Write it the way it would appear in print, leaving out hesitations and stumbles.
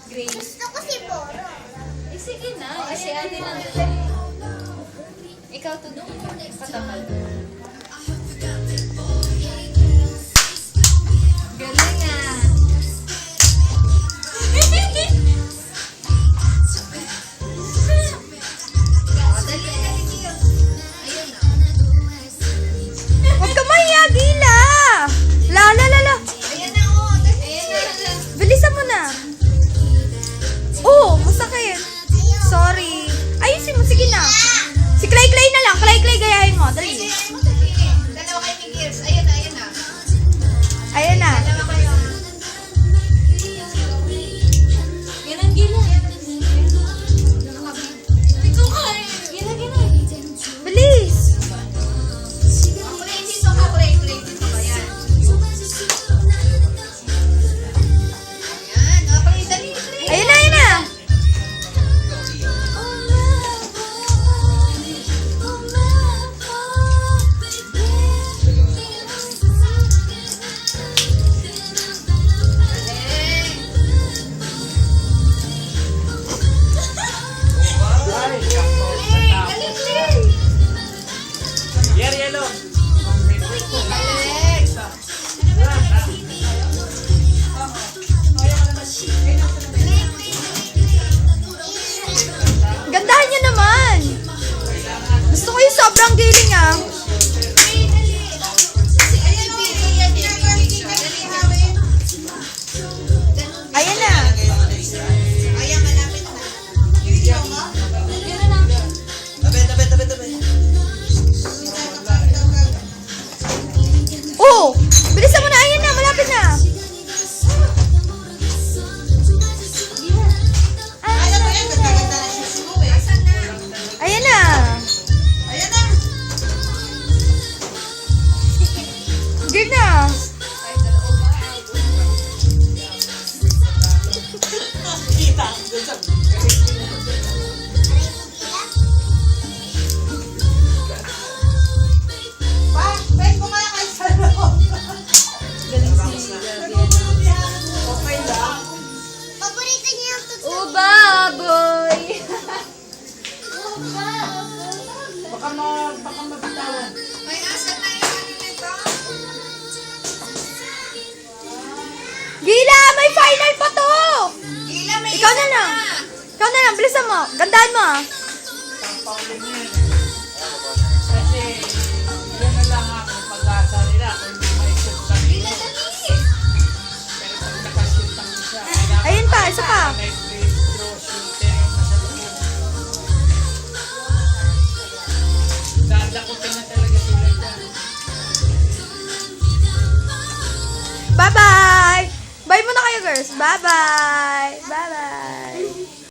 Grace. Gusto ko si Boro. Eh, sige na. Eh, si ate lang. Ikaw to doon. Patamal. Galing ah. Huwag ka mahiya, Gila! La. Ayan na, oh. Ayan na. Bilisan mo na. Oh, masakit. Sorry. Ayusin mo, sige na. Si Clay na lang. Clay, gayahin mo. Dali. Dalawa kayo ni Gears. Ayan na, ayan na. Ayan na. Dalawa kayo. Yan ang gila. Ikaw ka eh. Gila. Bilis. Kulay dito ka, kulay dito ka. Yan. Ayan. Okay, dali. Ayan na. Yellow. Gandahan niyo naman. Gusto ko yung sobrang giling ah. Ayan na. Tabi. Oh, bilisan mo na. Ayan na, malapit na. Ayan na. Game na. Paborito niya yung tutulog. Oh, baboy. Baka mabitawan. May asa na yung nito. Gila, may final pa to. Gila, may Ikaw isa na lang. Ikaw na lang, bilisan mo. Gandahan mo ah. Pampauling yan. Kasi yun na lang ang pag-asa nila kung hindi maisiptan nila. Pero pag nakasiptan siya, Ayun pa, isa pa. may free throw shooter yung nasa loob. Dadakutin na talaga sila dyan. Bye-bye. Bye muna kayo, girls. Bye-bye. Bye-bye.